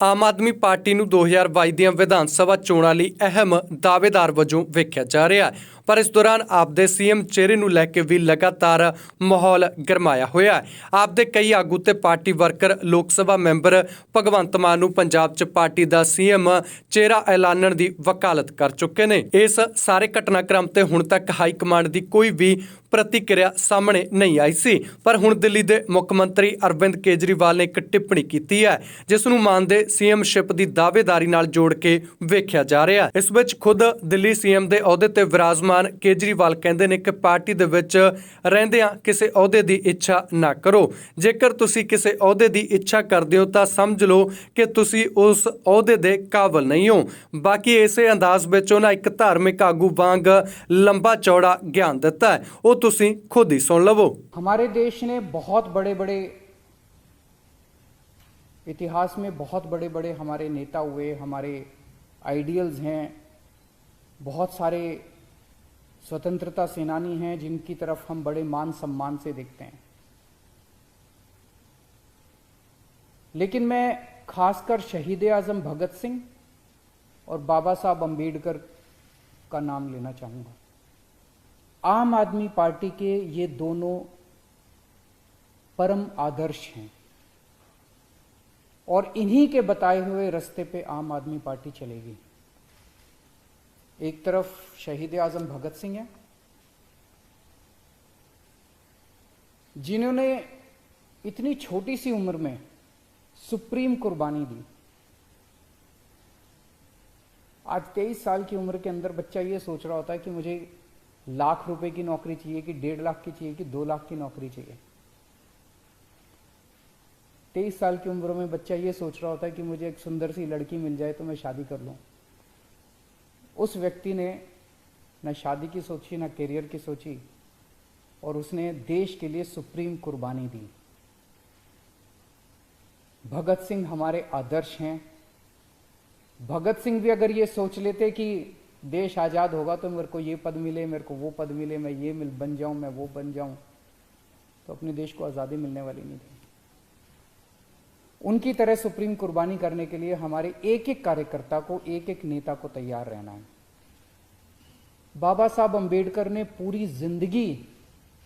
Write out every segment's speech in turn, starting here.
Aam Aadmi party ਨੂੰ 2022 ਦੀਆਂ ਵਿਧਾਨ ਸਭਾ ਚੋਣਾਂ ਲਈ ਅਹਿਮ ਦਾਅਵੇਦਾਰ ਵਜੋਂ ਵੇਖਿਆ ਜਾ ਰਿਹਾ ਹੈ। ਪਰ ਇਸ ਦੌਰਾਨ ਆਪ ਦੇ ਸੀਐਮ ਚਿਹਰੇ ਨੂੰ ਲੈ ਕੇ ਵੀ ਲਗਾਤਾਰ ਮਾਹੌਲ ਗਰਮਾਇਆ ਹੋਇਆ ਹੈ। ਆਪ ਦੇ ਕਈ ਆਗੂ ਤੇ ਪਾਰਟੀ ਵਰਕਰ ਲੋਕ ਸਭਾ ਮੈਂਬਰ ਭਗਵੰਤ ਮਾਨ ਨੂੰ ਪੰਜਾਬ 'ਚ ਪਾਰਟੀ ਦਾ ਸੀਐਮ ਚਿਹਰਾ ਐਲਾਨਣ ਦੀ ਵਕਾਲਤ ਕਰ ਚੁੱਕੇ ਨੇ। ਇਸ ਸਾਰੇ ਘਟਨਾਕ੍ਰਮ ਤੇ ਹੁਣ ਤੱਕ ਹਾਈ ਕਮਾਂਡ ਦੀ ਕੋਈ ਵੀ ਪ੍ਰਤੀਕਿਰਿਆ ਸਾਹਮਣੇ ਨਹੀਂ ਆਈ ਸੀ। ਪਰ ਹੁਣ ਦਿੱਲੀ ਦੇ ਮੁੱਖ ਮੰਤਰੀ ਅਰਵਿੰਦ ਕੇਜਰੀਵਾਲ ਨੇ ਇੱਕ ਟਿੱਪਣੀ ਕੀਤੀ ਹੈ, ਜਿਸ ਨੂੰ ਮਾਨ ਦੇ ਸੀਐਮਸ਼ਿਪ ਦੀ ਦਾਅਵੇਦਾਰੀ ਨਾਲ ਜੋੜ ਕੇ ਵੇਖਿਆ ਜਾ ਰਿਹਾ ਹੈ। ਇਸ ਵਿੱਚ ਖੁਦ ਦਿੱਲੀ ਸੀਐਮ ਦੇ ਅਹੁਦੇ ਤੇ ਵਿਰਾਜਮਾਨ ਕੇਜਰੀਵਾਲ ਕਹਿੰਦੇ ਨੇ ਕਿ ਪਾਰਟੀ ਦੇ ਵਿੱਚ ਰਹਿੰਦਿਆਂ ਕਿਸੇ ਅਹੁਦੇ ਦੀ ਇੱਛਾ ਨਾ ਕਰੋ। ਜੇਕਰ ਤੁਸੀਂ ਕਿਸੇ ਅਹੁਦੇ ਦੀ ਇੱਛਾ ਕਰਦੇ ਹੋ ਤਾਂ ਸਮਝ ਲਓ ਕਿ ਤੁਸੀਂ ਉਸ ਅਹੁਦੇ ਦੇ ਕਾਬਿਲ ਨਹੀਂ ਹੋ। ਬਾਕੀ ਇਸੇ ਅੰਦਾਜ਼ ਵਿੱਚ ਉਹਨਾਂ ਇੱਕ ਧਾਰਮਿਕ ਆਗੂ ਵਾਂਗ ਲੰਬਾ ਚੌੜਾ ਗਿਆਨ ਦਿੱਤਾ ਹੈ, ਉਹ ਤੁਸੀਂ खुद ही सुन लवो। हमारे देश ने बहुत बड़े बड़े इतिहास में बहुत बड़े बड़े हमारे नेता हुए, हमारे आइडियल्स हैं, बहुत सारे स्वतंत्रता सेनानी हैं जिनकी तरफ हम बड़े मान सम्मान से देखते हैं। लेकिन मैं खासकर शहीद आजम भगत सिंह और बाबा साहब अम्बेडकर का नाम लेना चाहूँगा। आम आदमी पार्टी के ये दोनों परम आदर्श हैं और इन्हीं के बताए हुए रास्ते पे आम आदमी पार्टी चलेगी। एक तरफ शहीद आजम भगत सिंह हैं, जिन्होंने इतनी छोटी सी उम्र में सुप्रीम कुर्बानी दी। आज 23 साल की उम्र के अंदर बच्चा ये सोच रहा होता है कि मुझे लाख रुपए की नौकरी चाहिए कि 1.5 लाख की चाहिए कि 2 लाख की नौकरी चाहिए। 23 साल की उम्र में बच्चा ये सोच रहा होता है कि मुझे एक सुंदर सी लड़की मिल जाए तो मैं शादी कर लूं। उस व्यक्ति ने न शादी की सोची, न करियर की सोची, और उसने देश के लिए सुप्रीम कुर्बानी दी। भगत सिंह हमारे आदर्श हैं। भगत सिंह भी अगर ये सोच लेते कि देश आज़ाद होगा तो मेरे को ये पद मिले, मेरे को वो पद मिले, मैं ये बन जाऊं, मैं वो बन जाऊं, तो अपने देश को आज़ादी मिलने वाली नहीं थी। उनकी तरह सुप्रीम कुर्बानी करने के लिए हमारे एक एक कार्यकर्ता को, एक एक नेता को तैयार रहना है। बाबा साहब अम्बेडकर ने पूरी जिंदगी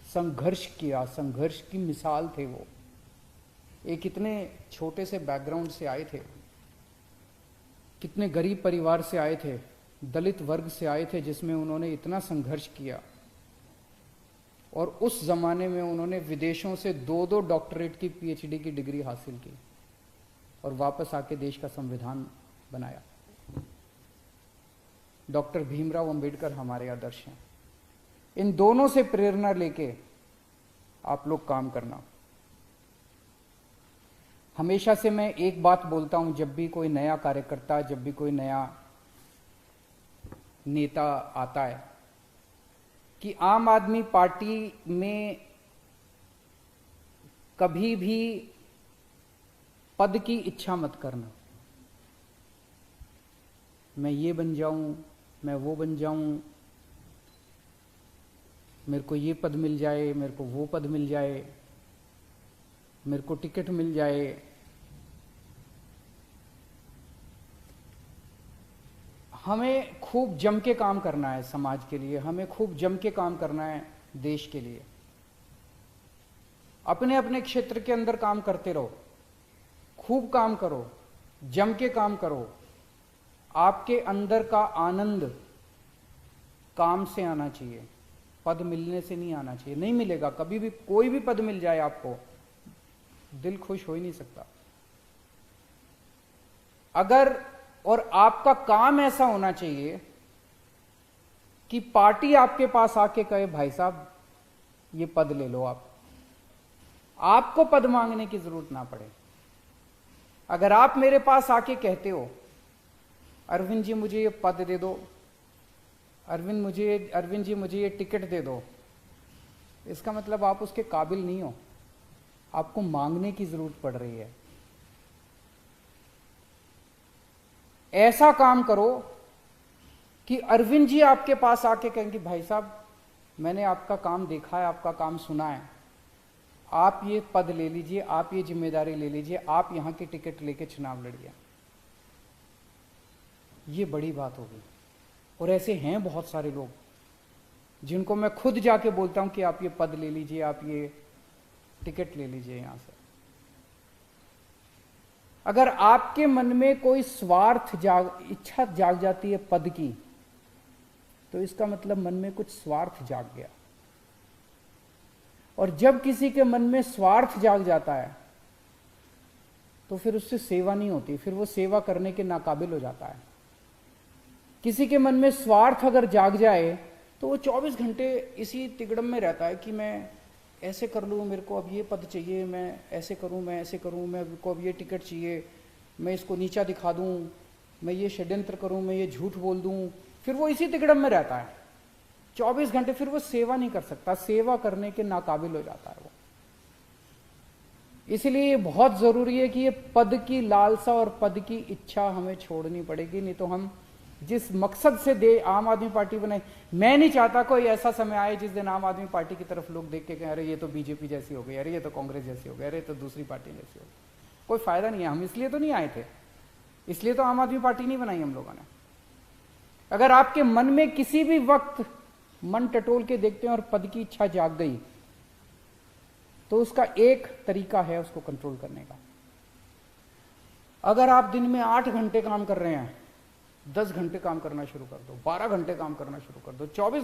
संघर्ष किया, संघर्ष की मिसाल थे वो। एक इतने छोटे से बैकग्राउंड से आए थे, कितने गरीब परिवार से आए थे, दलित वर्ग से आए थे, जिसमें उन्होंने इतना संघर्ष किया। और उस जमाने में उन्होंने विदेशों से 2-2 डॉक्टरेट की पीएचडी की डिग्री हासिल की और वापस आके देश का संविधान बनाया। डॉक्टर भीमराव अंबेडकर हमारे आदर्श हैं। इन दोनों से प्रेरणा लेके आप लोग काम करना। हमेशा से मैं एक बात बोलता हूं, जब भी कोई नया कार्यकर्ता, जब भी कोई नया नेता आता है, कि आम आदमी पार्टी में कभी भी पद की इच्छा मत करना। मैं ये बन जाऊं, मैं वो बन जाऊं, मेरे को ये पद मिल जाए, मेरे को वो पद मिल जाए, मेरे को टिकट मिल जाए। हमें खूब जम के काम करना है समाज के लिए, हमें खूब जम के काम करना है देश के लिए। अपने अपने क्षेत्र के अंदर काम करते रहो, खूब काम करो, जम के काम करो। आपके अंदर का आनंद काम से आना चाहिए, पद मिलने से नहीं आना चाहिए। नहीं मिलेगा कभी भी, कोई भी पद मिल जाए आपको, दिल खुश हो ही नहीं सकता। अगर, और आपका काम ऐसा होना चाहिए कि पार्टी आपके पास आके कहे भाई साहब ये पद ले लो, आपको पद मांगने की जरूरत ना पड़े। अगर आप मेरे पास आके कहते हो अरविंद जी मुझे ये पद दे दो, अरविंद जी मुझे ये टिकट दे दो, इसका मतलब आप उसके काबिल नहीं हो, आपको मांगने की जरूरत पड़ रही है। ऐसा काम करो कि अरविंद जी आपके पास आके कहेंगे भाई साहब मैंने आपका काम देखा है, आपका काम सुना है, आप ये पद ले लीजिए, आप ये जिम्मेदारी ले लीजिए, आप यहाँ की टिकट लेके चुनाव लड़िए। ये बड़ी बात होगी। और ऐसे हैं बहुत सारे लोग जिनको मैं खुद जाके बोलता हूं कि आप ये पद ले लीजिए, आप ये टिकट ले लीजिए यहां से। अगर आपके मन में कोई इच्छा जाग जाती है पद की, तो इसका मतलब मन में कुछ स्वार्थ जाग गया। और जब किसी के मन में स्वार्थ जाग जाता है तो फिर उससे सेवा नहीं होती, फिर वो सेवा करने के नाकाबिल हो जाता है। किसी के मन में स्वार्थ अगर जाग जाए तो वो 24 घंटे इसी तिगड़म में रहता है कि मैं ऐसे कर लूँ, मेरे को अब ये पद चाहिए, मैं ऐसे करूँ, मैं ऐसे करूँ, मेरे को अब ये टिकट चाहिए, मैं इसको नीचा दिखा दूँ, मैं ये षड्यंत्र करूँ, मैं ये झूठ बोल दूँ। फिर वो इसी तिगड़म में रहता है 24 घंटे, फिर वो सेवा नहीं कर सकता, सेवा करने के नाकाबिल हो जाता है वो। इसलिए ये बहुत जरूरी है कि ये पद की लालसा और पद की इच्छा हमें छोड़नी पड़ेगी, नहीं तो हम जिस मकसद से आम आदमी पार्टी बनाई, मैं नहीं चाहता कोई ऐसा समय आए जिस दिन आम आदमी पार्टी की तरफ लोग देख के कहें अरे ये तो बीजेपी जैसी हो गई, अरे ये तो कांग्रेस जैसी हो गई, अरे तो दूसरी पार्टी जैसी हो गई। कोई फायदा नहीं है, हम इसलिए तो नहीं आए थे, इसलिए तो आम आदमी पार्टी नहीं बनाई हम लोगों ने। अगर आपके मन में किसी भी वक्त मन टटोल के देखते हैं और पद की इच्छा जाग गई, तो उसका एक तरीका है उसको कंट्रोल करने का। अगर आप दिन में 8 घंटे काम कर रहे हैं, 10 घंटे काम करना शुरू कर दो, 12 घंटे काम करना शुरू कर दो, 14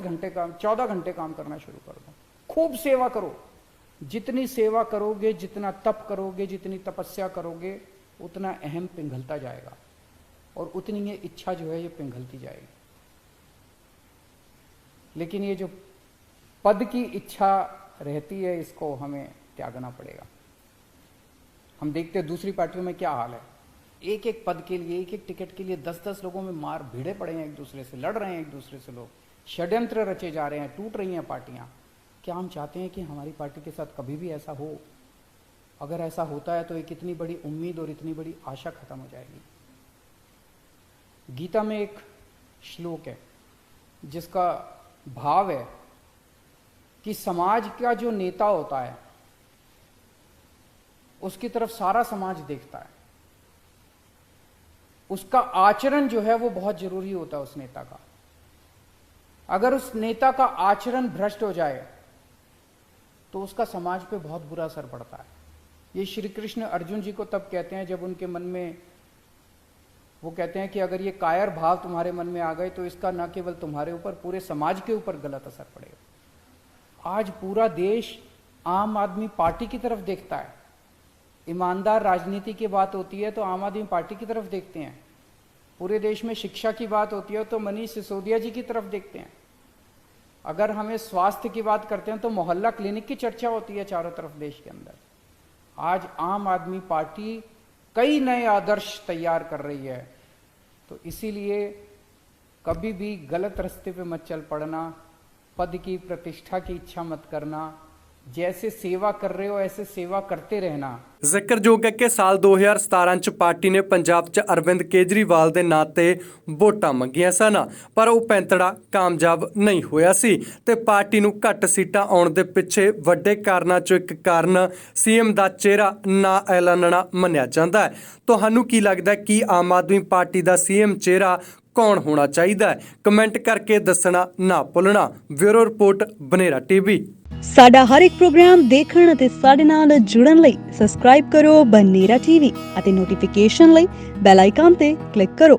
घंटे काम करना शुरू कर दो। खूब सेवा करो, जितनी सेवा करोगे, जितना तप करोगे, जितनी तपस्या करोगे, उतना अहम पिघलता जाएगा और उतनी ये इच्छा जो है ये पिघलती जाएगी। लेकिन ये जो पद की इच्छा रहती है, इसको हमें त्यागना पड़ेगा। हम देखते हैं दूसरी पार्टियों में क्या हाल है, एक एक पद के लिए, एक एक टिकट के लिए 10-10 लोगों में मार भिड़े पड़े हैं, एक दूसरे से लड़ रहे हैं, एक दूसरे से लोग षड्यंत्र रचे जा रहे हैं, टूट रही हैं पार्टियां। क्या हम चाहते हैं कि हमारी पार्टी के साथ कभी भी ऐसा हो? अगर ऐसा होता है तो एक इतनी बड़ी उम्मीद और इतनी बड़ी आशा खत्म हो जाएगी। गीता में एक श्लोक है जिसका भाव है कि समाज का जो नेता होता है उसकी तरफ सारा समाज देखता है, उसका आचरण जो है वो बहुत जरूरी होता है उस नेता का। अगर उस नेता का आचरण भ्रष्ट हो जाए तो उसका समाज पे बहुत बुरा असर पड़ता है। ये श्री कृष्ण अर्जुन जी को तब कहते हैं जब उनके मन में, वो कहते हैं कि अगर ये कायर भाव तुम्हारे मन में आ गए तो इसका न केवल तुम्हारे ऊपर, पूरे समाज के ऊपर गलत असर पड़ेगा। आज पूरा देश आम आदमी पार्टी की तरफ देखता है। ईमानदार राजनीति की बात होती है तो आम आदमी पार्टी की तरफ देखते हैं। पूरे देश में शिक्षा की बात होती है तो मनीष सिसोदिया जी की तरफ देखते हैं। अगर हमें स्वास्थ्य की बात करते हैं तो मोहल्ला क्लिनिक की चर्चा होती है चारों तरफ देश के अंदर। आज आम आदमी पार्टी कई नए आदर्श तैयार कर रही है, तो इसीलिए कभी भी गलत रास्ते पे मत चल पड़ना, पद की प्रतिष्ठा की इच्छा मत करना। जैसे सेवा कर ਰਹੇ ਹੋ ऐसे सेवा करते रहना। ਜ਼ਿਕਰਯੋਗ ਹੈ ਕਿ ਸਾਲ 2017 ਚ ਪਾਰਟੀ ਨੇ ਪੰਜਾਬ ਚ ਅਰਵਿੰਦ ਕੇਜਰੀਵਾਲ ਦੇ ਨਾਂ ਤੇ ਵੋਟਾਂ ਮੰਗੀਆਂ ਸਨ, ਪਰ ਉਹ ਪੈਂਤੜਾ ਕਾਮਯਾਬ ਨਹੀਂ ਹੋਇਆ ਸੀ ਤੇ ਪਾਰਟੀ ਨੂੰ ਘੱਟ ਸੀਟਾਂ ਆਉਣ ਦੇ ਪਿੱਛੇ ਵੱਡੇ ਕਾਰਨਾਂ ਚੋਂ ਇੱਕ ਕਾਰਨ ਸੀਐਮ ਦਾ ਚਿਹਰਾ ਨਾ ਐਲਾਨਣਾ ਮੰਨਿਆ ਜਾਂਦਾ ਹੈ। ਤੁਹਾਨੂੰ ਕੀ ਲੱਗਦਾ ਹੈ ਕਿ ਆਮ ਆਦਮੀ ਪਾਰਟੀ ਦਾ ਸੀਐਮ ਚਿਹਰਾ ਕੌਣ ਹੋਣਾ ਚਾਹੀਦਾ ਹੈ? ਕਮੈਂਟ ਕਰਕੇ ਦੱਸਣਾ ਨਾ ਭੁੱਲਣਾ। Bureau report Banera TV. ਸਾਡਾ ਹਰ ਇੱਕ ਪ੍ਰੋਗਰਾਮ ਦੇਖਣ ਅਤੇ ਸਾਡੇ ਨਾਲ ਜੁੜਨ ਲਈ ਸਬਸਕ੍ਰਾਈਬ ਕਰੋ ਬਨੇਰਾ ਟੀਵੀ ਅਤੇ ਨੋਟੀਫਿਕੇਸ਼ਨ ਲਈ ਬੈਲ ਆਈਕਨ ਤੇ ਕਲਿੱਕ ਕਰੋ।